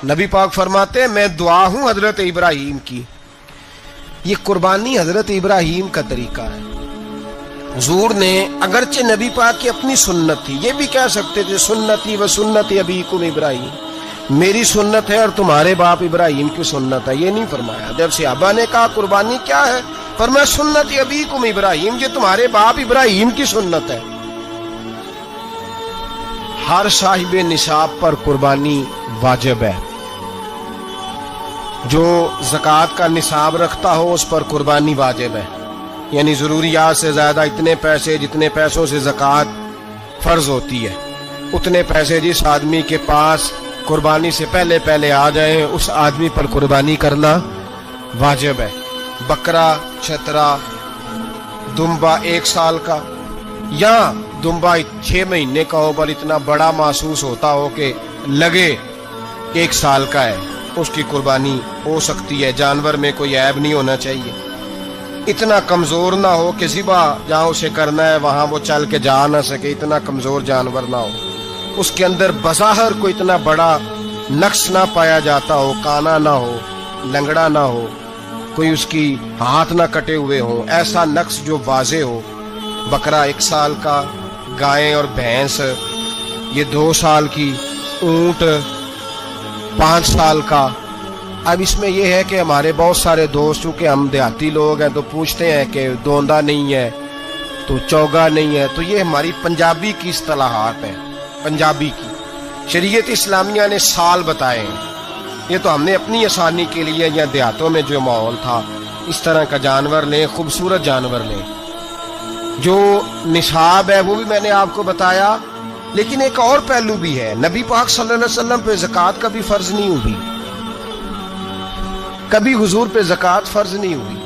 نبی پاک فرماتے ہیں میں دعا ہوں حضرت ابراہیم کی. یہ قربانی حضرت ابراہیم کا طریقہ ہے. حضور نے اگرچہ نبی پاک کی اپنی سنت تھی، یہ بھی کہہ سکتے تھے سنتی و سنت ابیکم ابراہیم، میری سنت ہے اور تمہارے باپ ابراہیم کی سنت ہے. یہ نہیں فرمایا. جب صحابہ نے کہا قربانی کیا ہے، فرمایا سنت ابیکم ابراہیم، یہ تمہارے باپ ابراہیم کی سنت ہے. ہر صاحب نصاب پر قربانی واجب ہے. جو زکوٰۃ کا نصاب رکھتا ہو اس پر قربانی واجب ہے، یعنی ضروریات سے زیادہ اتنے پیسے جتنے پیسوں سے زکوٰۃ فرض ہوتی ہے، اتنے پیسے جس آدمی کے پاس قربانی سے پہلے آ جائیں اس آدمی پر قربانی کرنا واجب ہے. بکرا، چھترا، دمبا 1 سال کا یا دمبا 6 مہینے کا ہو پر اتنا بڑا محسوس ہوتا ہو کہ لگے 1 سال کا ہے، اس کی قربانی ہو سکتی ہے. جانور میں کوئی عیب نہیں ہونا چاہیے، اتنا کمزور نہ ہو کہ ذبح جہاں اسے کرنا ہے وہاں وہ چل کے جا نہ سکے، اتنا کمزور جانور نہ ہو، اس کے اندر بظاہر کوئی اتنا بڑا نقص نہ پایا جاتا ہو، کانا نہ ہو، لنگڑا نہ ہو، کوئی اس کی ہاتھ نہ کٹے ہوئے ہو، ایسا نقص جو واضح ہو. بکرا 1 سال کا، گائے اور بھینس یہ 2 سال کی، اونٹ 5 سال کا. اب اس میں یہ ہے کہ ہمارے بہت سارے دوست چونکہ ہم دیہاتی لوگ ہیں تو پوچھتے ہیں کہ دوندا نہیں ہے تو چوگا نہیں ہے، تو یہ ہماری پنجابی کی اصطلاحات ہیں. پنجابی کی شریعت اسلامیہ نے سال بتائے ہیں، یہ تو ہم نے اپنی آسانی کے لیے یا دیہاتوں میں جو ماحول تھا اس طرح کا جانور لیں، خوبصورت جانور لیں. جو نصاب ہے وہ بھی میں نے آپ کو بتایا، لیکن ایک اور پہلو بھی ہے. نبی پاک صلی اللہ علیہ وسلم پہ زکوٰۃ کبھی فرض نہیں ہوئی، کبھی حضور پہ زکوٰۃ فرض نہیں ہوئی.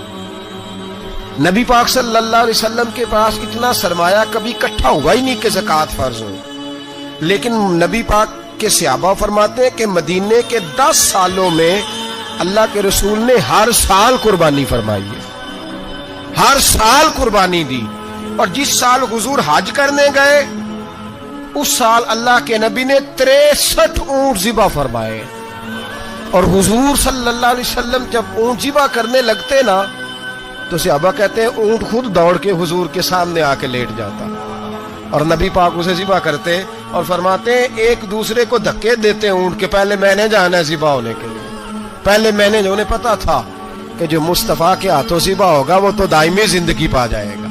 نبی پاک صلی اللہ علیہ وسلم کے پاس اتنا سرمایہ کبھی اکٹھا ہوا ہی نہیں کہ زکوٰۃ فرض ہو. لیکن نبی پاک کے صحابہ فرماتے ہیں کہ مدینے کے 10 سالوں میں اللہ کے رسول نے ہر سال قربانی فرمائی ہے، ہر سال قربانی دی. اور جس سال حضور حج کرنے گئے اس سال اللہ کے نبی نے 63 اونٹ ذبح فرمائے. اور حضور صلی اللہ علیہ وسلم جب اونٹ ذبح کرنے لگتے نا تو صحابہ کہتے ہیں اونٹ خود دوڑ کے حضور کے سامنے آ کے لیٹ جاتا اور نبی پاک اسے ذبح کرتے اور فرماتے ہیں ایک دوسرے کو دھکے دیتے اونٹ کے، پہلے میں نے جانا ہے ذبح ہونے کے لیے، پہلے میں نے. انہیں پتا تھا کہ جو مصطفیٰ کے ہاتھوں ذبح ہوگا وہ تو دائمی زندگی پا جائے گا،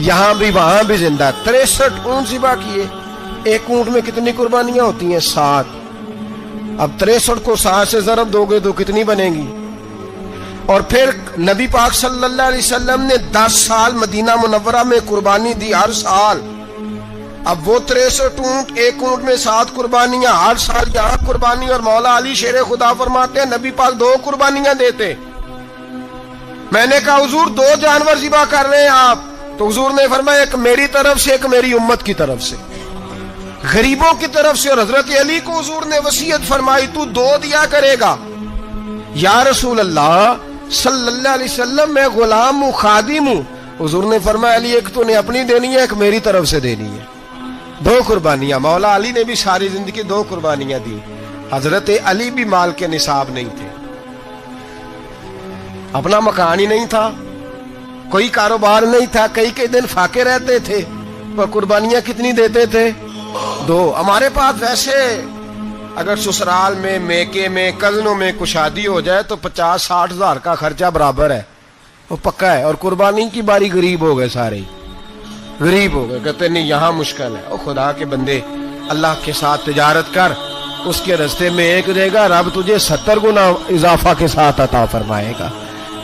یہاں بھی وہاں بھی زندہ. 63 اونٹ ذبح کیے. ایک اونٹ میں کتنی قربانیاں ہوتی ہیں؟ 7. اب 63 کو 7 سے ضرب دو گے تو کتنی بنے گی؟ اور پھر نبی پاک صلی اللہ علیہ وسلم نے 10 سال مدینہ منورہ میں قربانی دی، ہر سال. اب وہ 63 اونٹ، ایک اونٹ میں 7 قربانیاں، ہر سال یہاں قربانی. اور مولا علی شیر خدا فرماتے ہیں نبی پاک 2 قربانیاں دیتے. میں نے کہا حضور 2 جانور ذبح کر رہے ہیں آپ، تو حضور نے فرمایا ایک میری طرف سے، ایک میری امت کی طرف سے، غریبوں کی طرف سے. اور حضرت علی کو حضور نے وصیت فرمائی تو 2 دیا کرے گا. یا رسول اللہ صلی اللہ علیہ وسلم میں غلام ہوں، خادم ہوں. حضور نے فرمایا علی ایک تو نے اپنی دینی ہے، ایک میری طرف سے دینی ہے. 2 قربانیاں. مولا علی نے بھی ساری زندگی 2 قربانیاں دی. حضرت علی بھی مال کے نصاب نہیں تھے، اپنا مکان ہی نہیں تھا، کوئی کاروبار نہیں تھا، کئی دن فاقے رہتے تھے، پر قربانیاں کتنی دیتے تھے؟ 2. ہمارے پاس ویسے اگر سسرال میں، میکے میں، کزنوں میں کچھ شادی ہو جائے تو 50-60 ہزار کا خرچہ برابر ہے، وہ پکا ہے. اور قربانی کی باری غریب ہو گئے، سارے غریب ہو گئے. کہتے نہیں یہاں مشکل ہے. او خدا کے بندے اللہ کے ساتھ تجارت کر، اس کے رستے میں 1 دے گا، رب تجھے 70 گنا اضافہ کے ساتھ عطا فرمائے گا.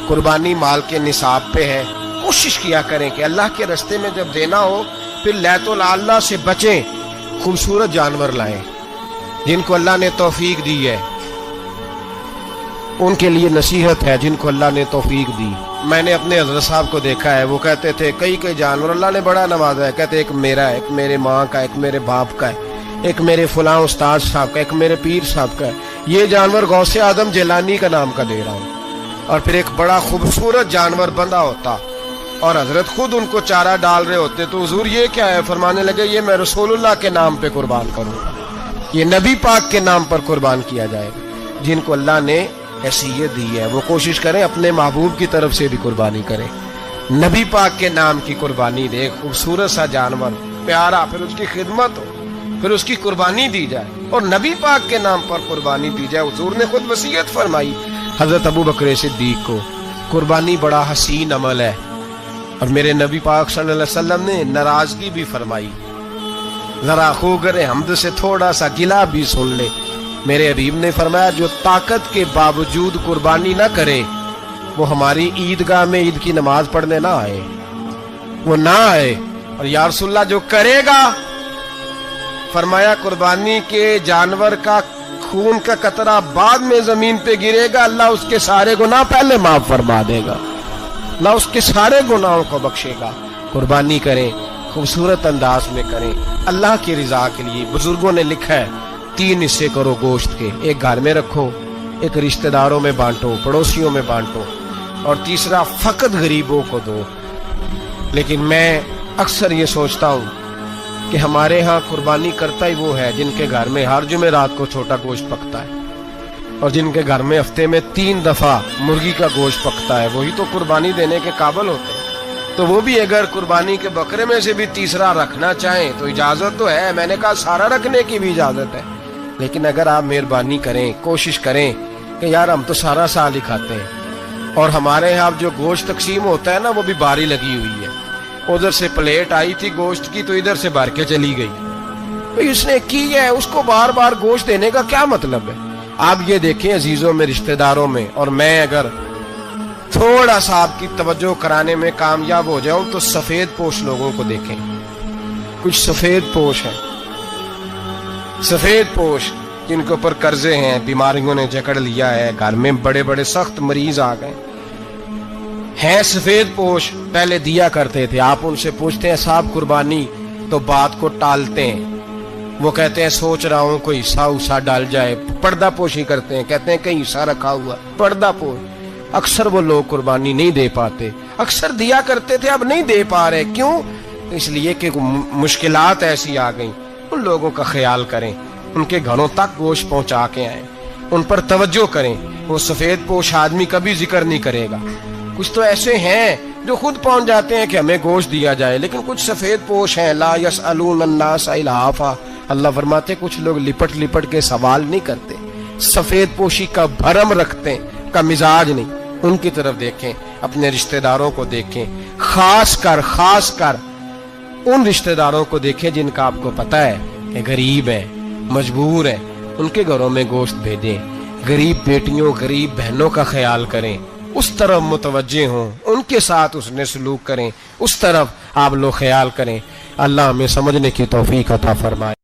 قربانی مال کے نصاب پہ ہے. کوشش کیا کریں کہ اللہ کے رستے میں جب دینا ہو پھر لیت اللہ سے بچیں، خوبصورت جانور لائیں. جن کو اللہ نے توفیق دی ہے ان کے لیے نصیحت ہے، جن کو اللہ نے توفیق دی. میں نے اپنے حضرت صاحب کو دیکھا ہے، وہ کہتے تھے کئی جانور اللہ نے بڑا نوازا ہے. کہتے ایک میرا ہے، ایک میرے ماں کا، ایک میرے باپ کا ہے، ایک میرے فلاں استاد صاحب کا، ایک میرے پیر صاحب کا ہے. یہ جانور غوث اعظم جیلانی کا نام کا دے رہا ہوں. اور پھر ایک بڑا خوبصورت جانور بندھا ہوتا اور حضرت خود ان کو چارہ ڈال رہے ہوتے. تو حضور یہ کیا ہے؟ فرمانے لگے یہ میں رسول اللہ کے نام پہ قربان کروں گا، یہ نبی پاک کے نام پر قربان کیا جائے گا. جن کو اللہ نے حیثیت دی ہے وہ کوشش کریں اپنے محبوب کی طرف سے بھی قربانی کریں. نبی پاک کے نام کی قربانی دے, خوبصورت سا جانور پیارا, پھر اس کی خدمت ہو, پھر اس کی قربانی دی جائے اور نبی پاک کے نام پر قربانی دی جائے. حضور نے خود وصیت فرمائی حضرت ابو بکر صدیق کو, قربانی بڑا حسین عمل ہے. اور میرے نبی پاک صلی اللہ علیہ وسلم نے ناراضگی بھی فرمائی, ذرا خوگر حمد سے تھوڑا سا گلا بھی سن لے. میرے حبیب نے فرمایا جو طاقت کے باوجود قربانی نہ کرے وہ ہماری عیدگاہ میں عید کی نماز پڑھنے نہ آئے, وہ نہ آئے. اور یا رسول اللہ جو کرے گا, فرمایا قربانی کے جانور کا خون کا قطرہ بعد میں زمین پہ گرے گا, اللہ اس کے سارے گناہ پہلے معاف فرما دے گا, اللہ اس کے سارے گناہوں کو بخشے گا. قربانی کریں, خوبصورت انداز میں کریں, اللہ کی رضا کے لیے. بزرگوں نے لکھا ہے 3 حصے کرو گوشت کے, ایک گھر میں رکھو, ایک رشتہ داروں میں بانٹو, پڑوسیوں میں بانٹو, اور تیسرا فقط غریبوں کو دو. لیکن میں اکثر یہ سوچتا ہوں کہ ہمارے ہاں قربانی کرتا ہی وہ ہے جن کے گھر میں ہر جمعرات کو چھوٹا گوشت پکتا ہے, اور جن کے گھر میں ہفتے میں 3 دفعہ مرغی کا گوشت پکتا ہے, وہی تو قربانی دینے کے قابل ہوتے ہیں. تو وہ بھی اگر قربانی کے بکرے میں سے بھی تیسرا رکھنا چاہیں تو اجازت تو ہے, میں نے کہا سارا رکھنے کی بھی اجازت ہے. لیکن اگر آپ مہربانی کریں, کوشش کریں کہ یار ہم تو سارا سال ہی کھاتے ہیں, اور ہمارے یہاں جو گوشت تقسیم ہوتا ہے نا وہ بھی باری لگی ہوئی ہے, ادھر سے پلیٹ آئی تھی گوشت کی تو ادھر سے بھر کے چلی گئی. بھئی اس نے کی ہے, اس کو بار بار گوشت دینے کا کیا مطلب ہے؟ آپ یہ دیکھیں عزیزوں میں, رشتہ داروں میں, اور میں اگر تھوڑا سا آپ کی توجہ کرانے میں کامیاب ہو جاؤں تو سفید پوش لوگوں کو دیکھیں. کچھ سفید پوش ہیں, سفید پوش جن کے اوپر قرضے ہیں, بیماریوں نے جکڑ لیا ہے, گھر میں بڑے بڑے سخت مریض آ گئے ہیں. سفید پوش پہلے دیا کرتے تھے. آپ ان سے پوچھتے ہیں صاحب قربانی, تو بات کو ٹالتے ہیں. وہ کہتے ہیں سوچ رہا ہوں کوئی حصہ ڈال جائے. پردہ پوشی کرتے ہیں, کہتے ہیں کہیں حصہ رکھا ہوا, پردہ پوش. اکثر وہ لوگ قربانی نہیں دے پاتے. اکثر دیا کرتے تھے, اب نہیں دے پا رہے. کیوں؟ اس لیے کہ مشکلات ایسی آ گئیں. ان لوگوں کا خیال کریں, ان کے گھروں تک گوشت پہنچا کے آئیں, ان پر توجہ کریں. وہ سفید پوش آدمی کبھی ذکر نہیں کرے گا. کچھ تو ایسے ہیں جو خود پہنچ جاتے ہیں کہ ہمیں گوشت دیا جائے, لیکن کچھ سفید پوش ہیں لا یسألون الناس الحافا. اللہ فرماتے کچھ لوگ لپٹ لپٹ کے سوال نہیں کرتے, سفید پوشی کا بھرم رکھتے ہیں, کا مزاج نہیں. ان کی طرف دیکھیں, اپنے رشتہ داروں کو دیکھیں, خاص کر ان رشتہ داروں کو دیکھیں جن کا آپ کو پتہ ہے کہ غریب ہے, مجبور ہے, ان کے گھروں میں گوشت بھیجیں. غریب بیٹیوں, غریب بہنوں کا خیال کریں, اس طرف متوجہ ہوں, ان کے ساتھ اس نے سلوک کریں, اس طرف آپ لوگ خیال کریں. اللہ ہمیں سمجھنے کی توفیق عطا فرمائے.